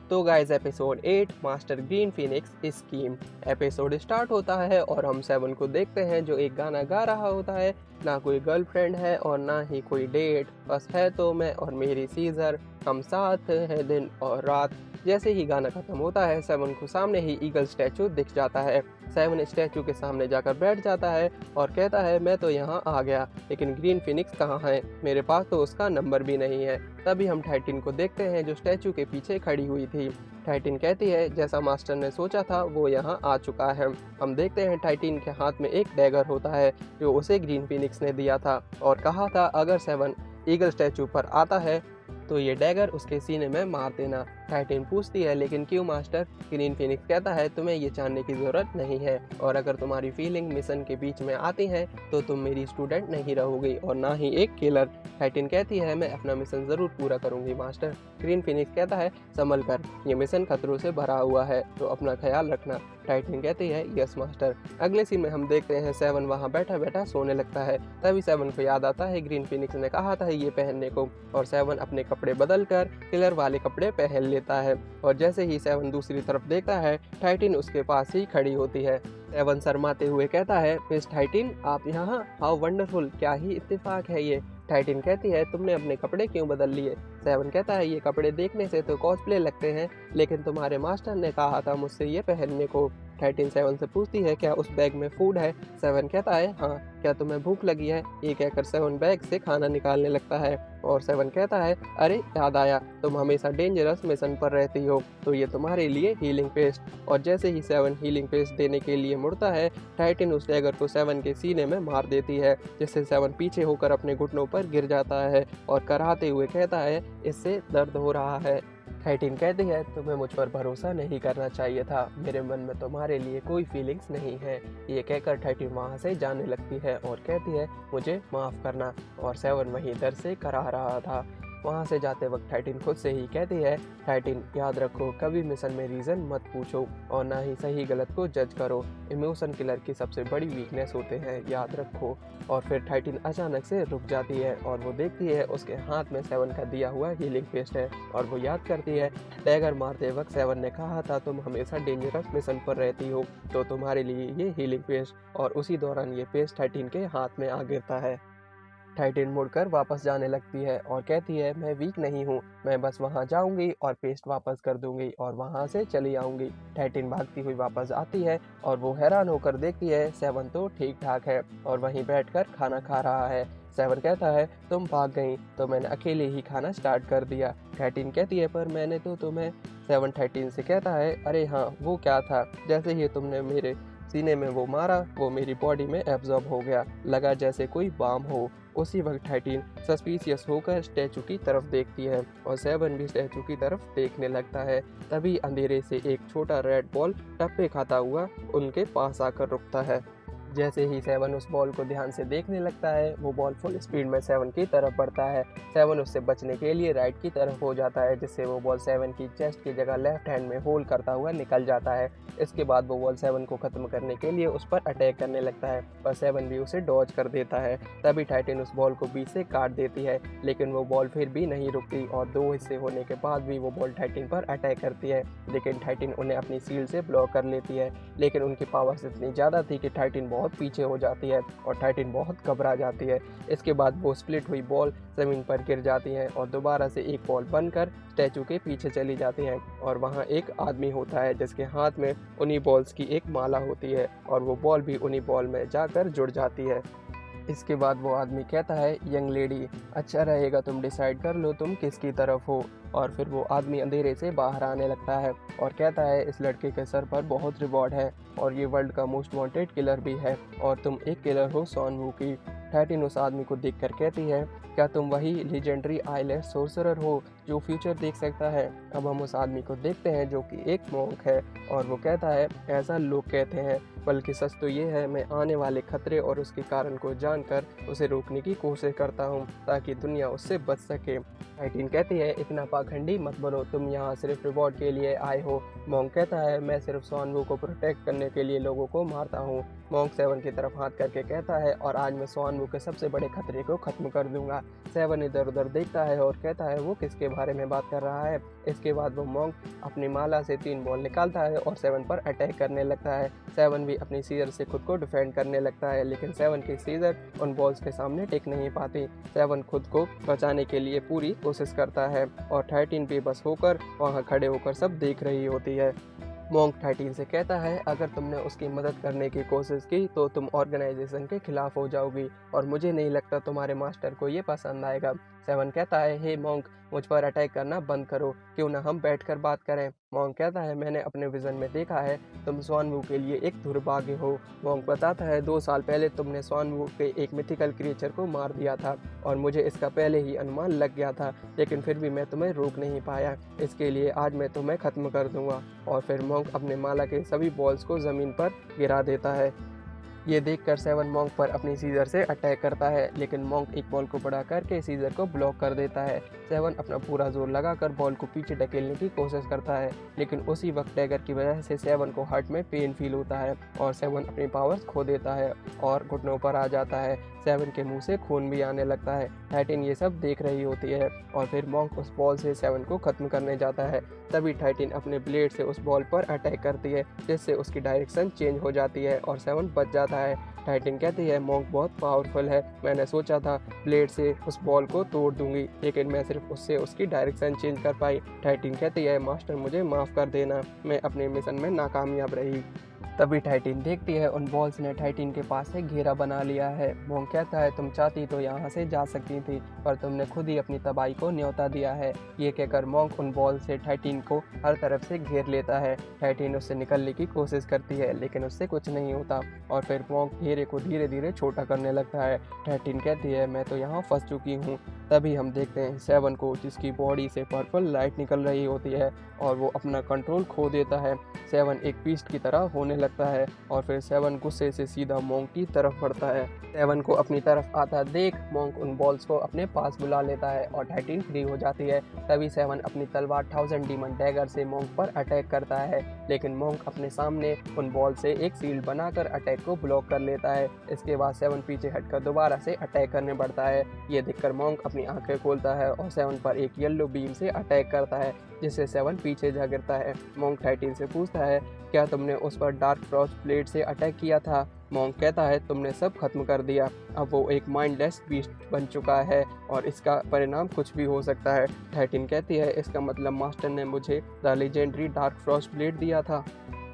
तो guys episode 8 master green Phoenix scheme episode start होता है और हम सेवन को देखते हैं जो एक गाना गा रहा होता है। ना कोई गर्लफ्रेंड है और ना ही कोई डेट, बस है तो मैं और मेरी सीजर, हम साथ हैं दिन और रात। जैसे ही गाना खत्म होता है सेवन को सामने ही ईगल स्टैचू दिख जाता है। सेवन स्टैचू के सामने जाकर बैठ जाता है और कहता है मैं तो यहाँ आ गया, लेकिन ग्रीन फिनिक्स कहाँ है, मेरे पास तो उसका नंबर भी नहीं है। तभी हम टाइटिन को देखते हैं जो स्टैचू के पीछे खड़ी हुई थी। टाइटिन कहती है जैसा मास्टर ने सोचा था वो यहाँ आ चुका है। हम देखते हैं टाइटिन के हाथ में एक डैगर होता है जो उसे ग्रीन फिनिक्स ने दिया था और कहा था अगर सेवन ईगल स्टैचू पर आता है तो ये डैगर उसके सीने में मार देना। टाइटिन पूछती है लेकिन क्यों मास्टर। ग्रीन फिनिक्स कहता है तुम्हें ये जानने की जरूरत नहीं है, और अगर तुम्हारी फीलिंग मिशन के बीच में आती है तो तुम मेरी स्टूडेंट नहीं रहोगी और ना ही एक किलर। टाइटिन कहती है मैं अपना मिशन जरूर पूरा करूंगी मास्टर। ग्रीन फिनिक्स कहता है संभल कर, ये मिशन खतरों से भरा हुआ है तो अपना ख्याल रखना। टाइटिन कहती है यस मास्टर। अगले सीन में हम देखते हैं सेवन वहाँ बैठा बैठा सोने लगता है। तभी सेवन को याद आता है ग्रीन फिनिक्स ने कहा था ये पहनने को, और सेवन अपने कपड़े बदल कर किलर वाले कपड़े पहन लेता है। और जैसे ही सेवन दूसरी तरफ देखता है टाइटिन उसके पास ही खड़ी होती है। सेवन शर्माते हुए कहता है मिस टाइटिन आप यहाँ, हाउ वंडरफुल, क्या ही इत्तेफाक है ये। टाइटिन कहती है तुमने अपने कपड़े क्यों बदल लिए। सेवन कहता है ये कपड़े देखने से तो कॉस्प्ले लगते हैं, लेकिन तुम्हारे मास्टर ने कहा था मुझसे ये पहनने को। टाइटिन सेवन से पूछती है क्या उस बैग में फूड है। सेवन कहता है हाँ, क्या तुम्हें भूख लगी है। ये कहकर सेवन बैग से खाना निकालने लगता है और सेवन कहता है अरे याद आया, तुम हमेशा डेंजरस मिशन पर रहती हो तो ये तुम्हारे लिए हीलिंग पेस्ट। और जैसे ही सेवन हीलिंग पेस्ट देने के लिए मुड़ता है टाइटिन उस डैगर को सेवन के सीने में मार देती है, जिससे सेवन पीछे होकर अपने घुटनों पर गिर जाता है और कराहते हुए कहता है इससे दर्द हो रहा है। टाइटिन कहती है तुम्हें मुझ पर भरोसा नहीं करना चाहिए था, मेरे मन में तुम्हारे लिए कोई फीलिंग्स नहीं है। ये कहकर टाइटिन वहाँ से जाने लगती है और कहती है मुझे माफ़ करना, और सेवन वहीं दर से करा रहा था। वहाँ से जाते वक्त टाइटिन खुद से ही कहती है टाइटिन याद रखो कभी मिशन में रीज़न मत पूछो और ना ही सही गलत को जज करो, इमोशन किलर की सबसे बड़ी वीकनेस होते हैं, याद रखो। और फिर टाइटिन अचानक से रुक जाती है और वो देखती है उसके हाथ में सेवन का दिया हुआ हीलिंग पेस्ट है, और वो याद करती है डैगर मारते वक्त सेवन ने कहा था तुम हमेशा डेंजरस मिशन पर रहती हो तो तुम्हारे लिए ये हीलिंग पेस्ट, और उसी दौरान ये पेस्ट टाइटिन के हाथ में आ गिरता है। टाइटिन मुड़कर वापस जाने लगती है और कहती है मैं वीक नहीं हूँ, मैं बस वहाँ जाऊँगी और पेस्ट वापस कर दूँगी और वहाँ से चली आऊँगी। टाइटिन भागती हुई वापस आती है और वो हैरान होकर देखती है सेवन तो ठीक ठाक है और वहीं बैठकर खाना खा रहा है। सेवन कहता है तुम भाग गई तो मैंने अकेले ही खाना स्टार्ट कर दिया। टाइटिन कहती है पर मैंने तो तुम्हें। सेवन टाइटिन से कहता है अरे हाँ वो क्या था, जैसे ही तुमने मेरे सीने में वो मारा वो मेरी बॉडी में एब्जॉर्ब हो गया, लगा जैसे कोई बाम हो। उसी वक्त टाइटिन सस्पिशियस होकर स्टैचू की तरफ देखती है और सेवन भी स्टैचू की तरफ देखने लगता है। तभी अंधेरे से एक छोटा रेड बॉल टप्पे खाता हुआ उनके पास आकर रुकता है। जैसे ही सेवन उस बॉल को ध्यान से देखने लगता है वो बॉल फुल स्पीड में सेवन की तरफ बढ़ता है। सेवन उससे बचने के लिए राइट की तरफ हो जाता है, जिससे वो बॉल सेवन की चेस्ट की जगह लेफ्ट हैंड में होल्ड करता हुआ निकल जाता है। इसके बाद वो बॉल सेवन को खत्म करने के लिए उस पर अटैक करने लगता है, पर सेवन भी उसे डॉज कर देता है। तभी टाइटिन उस बॉल को बीच से काट देती है, लेकिन वो बॉल फिर भी नहीं रुकती और दो हिस्से होने के बाद भी वो बॉल टाइटिन पर अटैक करती है, लेकिन टाइटिन उन्हें अपनी शील्ड से ब्लॉक कर लेती है। लेकिन उनकी पावर्स इतनी ज़्यादा थी कि टाइटिन बहुत पीछे हो जाती है और टाइटिन बहुत घबरा जाती है। इसके बाद वो स्प्लिट हुई बॉल ज़मीन पर गिर जाती हैं और दोबारा से एक बॉल बनकर स्टैचू के पीछे चली जाती हैं, और वहाँ एक आदमी होता है जिसके हाथ में उन्हीं बॉल्स की एक माला होती है और वो बॉल भी उन्हीं बॉल में जाकर जुड़ जाती है। इसके बाद वो आदमी कहता है यंग लेडी अच्छा रहेगा तुम डिसाइड कर लो तुम किसकी तरफ हो। और फिर वो आदमी अंधेरे से बाहर आने लगता है और कहता है इस लड़के के सर पर बहुत रिवॉर्ड है और ये वर्ल्ड का मोस्ट वांटेड किलर भी है और तुम एक किलर हो सॉन वू की। टाइटिन उस आदमी को देखकर कहती है क्या तुम वही लीजेंडरी आइलैंड सोर्सरर हो जो फ्यूचर देख सकता है। अब हम उस आदमी को देखते हैं जो कि एक मॉन्क है और वो कहता है ऐसा लोग कहते हैं, बल्कि सच तो ये है मैं आने वाले खतरे और उसके कारण को जानकर उसे रोकने की कोशिश करता हूँ ताकि दुनिया उससे बच सके। टाइटिन कहती है इतना पाखंडी मत बनो, तुम यहाँ सिर्फ रिवॉर्ड के लिए आए हो। मॉन्क कहता है मैं सिर्फ सॉनवू को प्रोटेक्ट करने के लिए लोगों को मारता हूँ। मॉन्क सेवन की तरफ हाथ करके कहता है और आज मैं सॉनवू के सबसे बड़े खतरे को खत्म कर दूंगा। सेवन इधर उधर देखता है और कहता है वो किसके बारे में बात कर रहा है। इसके बाद वो मोंक अपनी माला से 3 बॉल निकालता है और 7 पर अटैक करने लगता है। 7 भी अपनी सीजर से खुद को डिफेंड करने लगता है, लेकिन 7 की सीजर उन बॉल्स के सामने टिक नहीं पाती। 7 खुद को बचाने के लिए पूरी कोशिश करता है और 13 बेबस होकर वहाँ खड़े होकर सब देख रही होती है। मोंक 13 से कहता है, अगर तुमने उसकी मदद करने की कोशिश की तो तुम ऑर्गेनाइजेशन के खिलाफ हो जाओगी और मुझे नहीं लगता तुम्हारे मास्टर को ये पसंद आएगा। 7 कहता है, हे मोंक, मुझ पर अटैक करना बंद करो, क्यों ना हम बैठकर बात करें। मोंक कहता है, मैंने अपने विजन में देखा है तुम स्वानवू के लिए एक दुर्भाग्य हो। मोंक बताता है, 2 साल पहले तुमने स्वानवू के एक मिथिकल क्रिएचर को मार दिया था और मुझे इसका पहले ही अनुमान लग गया था, लेकिन फिर भी मैं तुम्हें रोक नहीं पाया। इसके लिए आज मैं तुम्हें खत्म कर दूंगा। और फिर मोंक अपने माला के सभी बॉल्स को जमीन पर गिरा देता है। ये देखकर 7 मोंक पर अपनी सीजर से अटैक करता है, लेकिन मोंक एक बॉल को बड़ा करके सीजर को ब्लॉक कर देता है। 7 अपना पूरा जोर लगाकर बॉल को पीछे ढकेलने की कोशिश करता है, लेकिन उसी वक्त डैगर की वजह से 7 को हार्ट में पेन फील होता है और 7 अपनी पावर्स खो देता है और घुटनों पर आ जाता है। 7 के मुंह से खून भी आने लगता है। 13 ये सब देख रही होती है और फिर मोंक उस बॉल से 7 को खत्म करने जाता है। तभी 13 अपने ब्लेड से उस बॉल पर अटैक करती है, जिससे उसकी डायरेक्शन चेंज हो जाती है और 7 बच जाता है। 13 कहती है, मोंक बहुत पावरफुल है, मैंने सोचा था ब्लेड से उस बॉल को तोड़ दूंगी, लेकिन मैं सिर्फ उससे उसकी डायरेक्शन चेंज कर पाई। 13 कहती है, मास्टर मुझे माफ़ कर देना, मैं अपने मिशन में नाकामयाब रही। तभी 13 देखती है उन बॉल्स ने 13 के पास से घेरा बना लिया है। मोंक कहता है, तुम चाहती तो यहाँ से जा सकती थी, पर तुमने खुद ही अपनी तबाही को न्योता दिया है। ये कहकर मोंक उन बॉल से 13 को हर तरफ से घेर लेता है। 13 उससे निकलने की कोशिश करती है, लेकिन उससे कुछ नहीं होता और फिर मोंक घेरे को धीरे धीरे छोटा करने लगता है। 13 कहती है, मैं तो यहाँ फंस चुकी हूँ। तभी हम देखते हैं 7 को, जिसकी बॉडी से पर्पल लाइट निकल रही होती है और वो अपना कंट्रोल खो देता है। 7 एक बीस्ट की तरह होने लगता है और फिर 7 गुस्से से सीधा मोंक की तरफ बढ़ता है। 7 को अपनी तरफ आता देख मोंक उन बॉल्स को अपने पास बुला लेता है और 13 फ्री हो जाती है। तभी 7 अपनी तलवार 1000 डीमन डैगर से मोंक पर अटैक करता है, लेकिन मोंक अपने सामने उन बॉल से एक शील्ड बनाकर अटैक को ब्लॉक कर लेता है। इसके बाद 7 पीछे हटकर दोबारा से अटैक करने बढ़ता है। ये देखकर मोंक अपनी आंखें खोलता है और 7 पर एक येलो बीम से अटैक करता है, जिससे 7 पीछे जा गिरता है। मोंक 13 से पूछता है, क्या तुमने उस पर डार्क फ्रॉस्ट ब्लेड से अटैक किया था? मोंक कहता है, तुमने सब खत्म कर दिया, अब वो एक माइंडलेस बीस्ट बन चुका है और इसका परिणाम कुछ भी हो सकता है। 13 कहती है, इसका मतलब मास्टर ने मुझे the legendary dark Frost blade दिया था।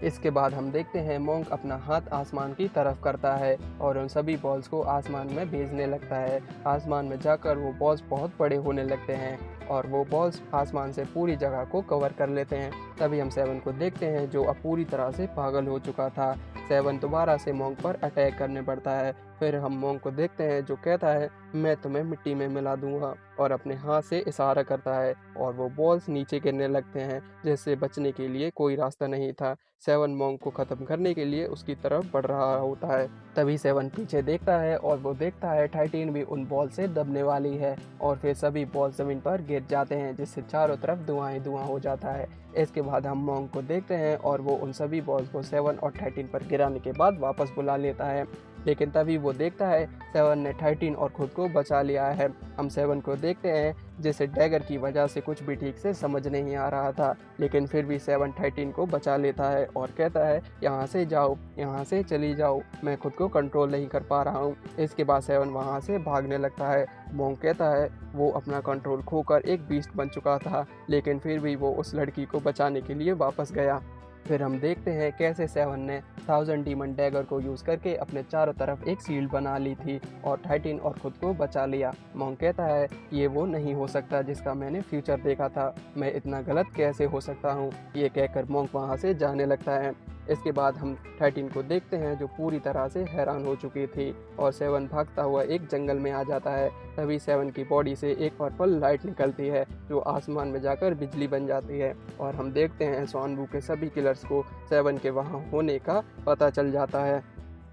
इसके बाद हम देखते हैं मोंक अपना हाथ आसमान की तरफ करता है और उन सभी बॉल्स को आसमान में भेजने लगता है। आसमान में जाकर वो बॉल्स बहुत बड़े होने लगते हैं और वो बॉल्स आसमान से पूरी जगह को कवर कर लेते हैं। तभी हम 7 को देखते हैं, जो अब पूरी तरह से पागल हो चुका था। 7 दोबारा से मोंक पर अटैक करने पड़ता है। फिर हम मोंक को देखते हैं, जो कहता है, मैं तुम्हें मिट्टी में मिला दूंगा, और अपने हाथ से इशारा करता है और वो बॉल्स नीचे गिरने लगते हैं, जिससे बचने के लिए कोई रास्ता नहीं था। 7 मोंक को ख़त्म करने के लिए उसकी तरफ बढ़ रहा होता है। तभी 7 पीछे देखता है और वो देखता है 13 भी उन बॉल से दबने वाली है और फिर सभी बॉल ज़मीन पर गिर जाते हैं, जिससे चारों तरफ धुआं ही धुआं हो जाता है। इसके बाद हम मोंक को देखते हैं और वो उन सभी बॉल्स को 7 और 13 पर गिराने के बाद वापस बुला लेता है, लेकिन तभी वो देखता है 7 ने 13 और खुद को बचा लिया है। हम 7 को देखते हैं, जिसे डैगर की वजह से कुछ भी ठीक से समझ नहीं आ रहा था, लेकिन फिर भी 7 13 को बचा लेता है और कहता है, यहाँ से जाओ, यहाँ से चली जाओ, मैं खुद को कंट्रोल नहीं कर पा रहा हूँ। इसके बाद 7 वहाँ से भागने लगता है। मोंक कहता है, वो अपना कंट्रोल खोकर एक बीस्ट बन चुका था, लेकिन फिर भी वो उस लड़की को बचाने के लिए वापस गया। फिर हम देखते हैं कैसे 7 ने 1000 डीमन डैगर को यूज़ करके अपने चारों तरफ एक शील्ड बना ली थी और 13 और खुद को बचा लिया। मोंक कहता है, ये वो नहीं हो सकता जिसका मैंने फ्यूचर देखा था, मैं इतना गलत कैसे हो सकता हूँ। ये कहकर मोंक वहाँ से जाने लगता है। इसके बाद हम 13 को देखते हैं, जो पूरी तरह से हैरान हो चुकी थी और 7 भागता हुआ एक जंगल में आ जाता है। तभी 7 की बॉडी से एक पर्पल लाइट निकलती है, जो आसमान में जाकर बिजली बन जाती है और हम देखते हैं स्वानवू के सभी किलर्स को 7 के वहाँ होने का पता चल जाता है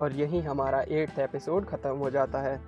और यही हमारा 8th एपिसोड ख़त्म हो जाता है।